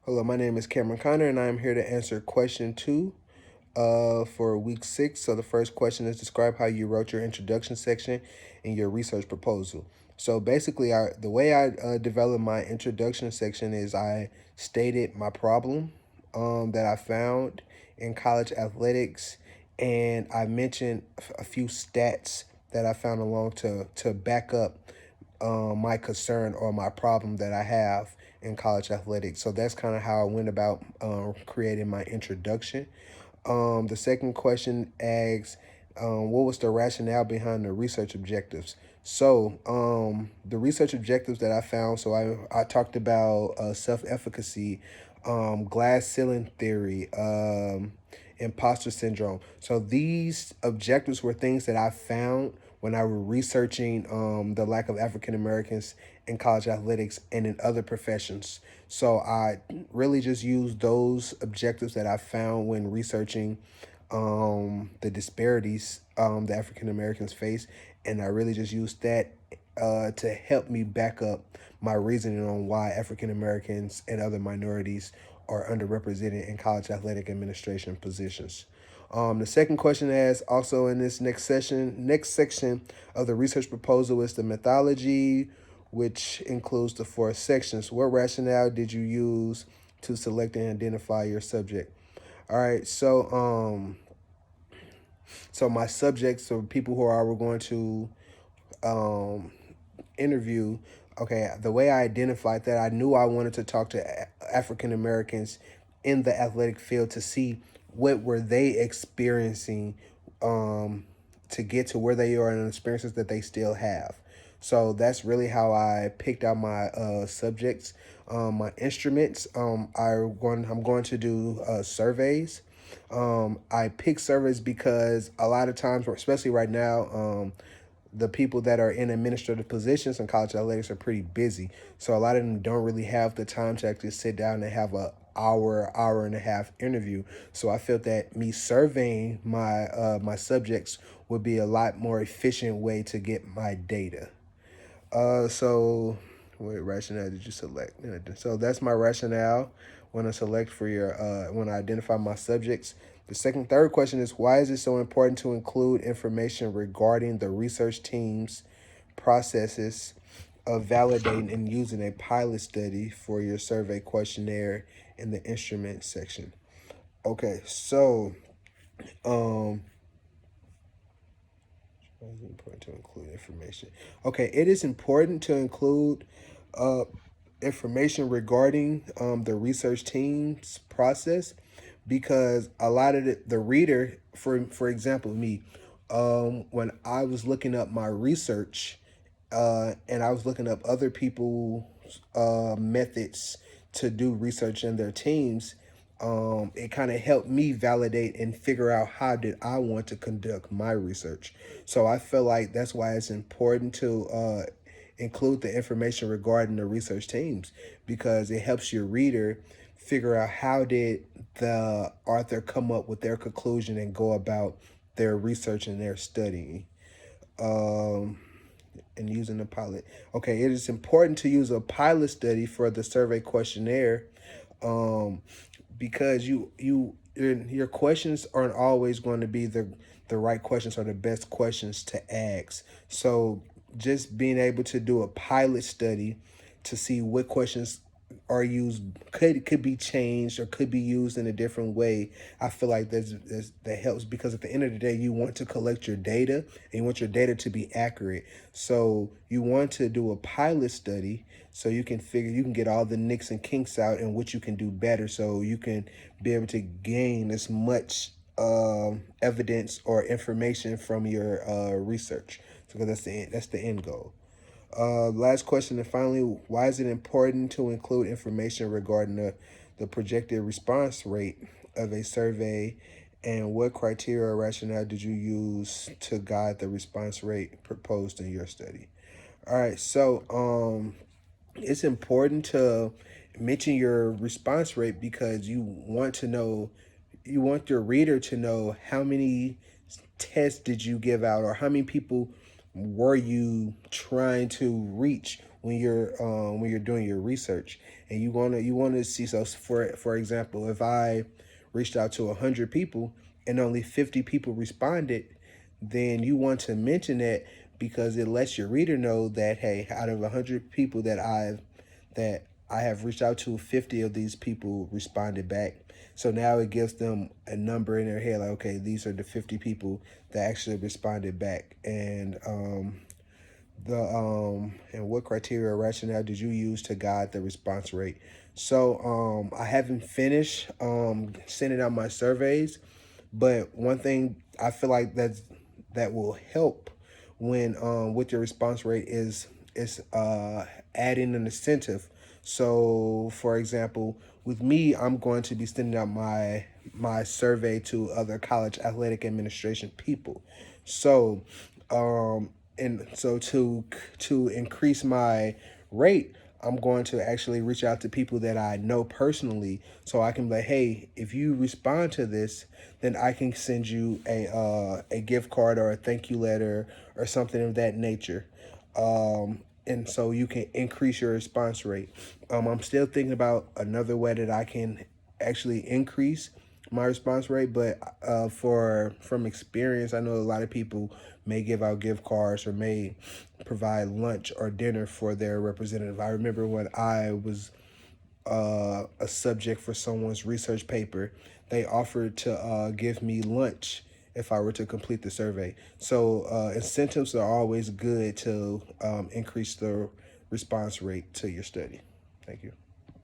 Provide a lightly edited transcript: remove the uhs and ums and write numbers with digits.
Hello, my name is Cameron Connor, and I am here to answer question 2 for week 6. So the first question is describe how you wrote your introduction section in your research proposal. So basically, the way I developed my introduction section is I stated my problem that I found in college athletics, and I mentioned a few stats that I found along to back up my concern or my problem that I have in college athletics. So that's kind of how I went about creating my introduction. The second question asks, what was the rationale behind the research objectives? So the research objectives that I found, so I talked about self-efficacy, glass ceiling theory, imposter syndrome. So these objectives were things that I found when I was researching the lack of African Americans in college athletics and in other professions. So I really just used those objectives that I found when researching the disparities the African Americans face, and I really just used that to help me back up my reasoning on why African Americans and other minorities are underrepresented in college athletic administration positions. The second question asks also in this next section of the research proposal is the methodology, which includes the 4 sections. What rationale did you use to select and identify your subject? All right, so my subjects or people who are we're going to um, interview. Okay, the way I identified that, I knew I wanted to talk to African Americans in the athletic field to see what were they experiencing um, to get to where they are and the experiences that they still have. So that's really how I picked out my subjects, my instruments. I'm going to do surveys. I pick surveys because a lot of times, especially right now, the people that are in administrative positions in college athletics are pretty busy. So a lot of them don't really have the time to actually sit down and have a hour and a half interview. So I felt that me surveying my subjects would be a lot more efficient way to get my data. So what rationale did you select? So that's my rationale when I select for your when I identify my subjects. The third question is, why is it so important to include information regarding the research team's processes of validating and using a pilot study for your survey questionnaire in the instrument section? Okay, so um why is it important to include information? Okay, it is important to include uh, information regarding the research team's process because a lot of the reader, for example, me, when I was looking up my research and I was looking up other people's methods to do research in their teams, it kind of helped me validate and figure out how did I want to conduct my research. So I feel like that's why it's important to include the information regarding the research teams because it helps your reader figure out how did the author come up with their conclusion and go about their research and their studying. Um, and using a pilot. Okay, it is important to use a pilot study for the survey questionnaire um, because your questions aren't always going to be the right questions or the best questions to ask. So just being able to do a pilot study to see what questions are used could be changed or could be used in a different way. I feel like that helps because at the end of the day you want to collect your data and you want your data to be accurate. So you want to do a pilot study so you can get all the nicks and kinks out and what you can do better so you can be able to gain as much evidence or information from your research. So that's the end goal. Last question, and finally, why is it important to include information regarding the projected response rate of a survey, and what criteria or rationale did you use to guide the response rate proposed in your study? All right, so it's important to mention your response rate because you want your reader to know how many tests did you give out or how many people were you trying to reach when you're doing your research? And you want to see, so for example, if I reached out to 100 people and only 50 people responded, then you want to mention that, because it lets your reader know that, hey, out of 100 people that I have reached out to, 50 of these people responded back. So now it gives them a number in their head, like, okay, these are the 50 people that actually responded back. And and what criteria or rationale did you use to guide the response rate? So I haven't finished sending out my surveys, but one thing I feel like that will help when with your response rate is adding an incentive. So for example, with me, I'm going to be sending out my survey to other college athletic administration people. So and so to increase my rate, I'm going to actually reach out to people that I know personally, so I can be like, hey, if you respond to this, then I can send you a gift card or a thank you letter or something of that nature. And so you can increase your response rate. I'm still thinking about another way that I can actually increase my response rate, but from experience, I know a lot of people may give out gift cards or may provide lunch or dinner for their representative. I remember when I was a subject for someone's research paper, they offered to give me lunch if I were to complete the survey. So incentives are always good to increase the response rate to your study. Thank you.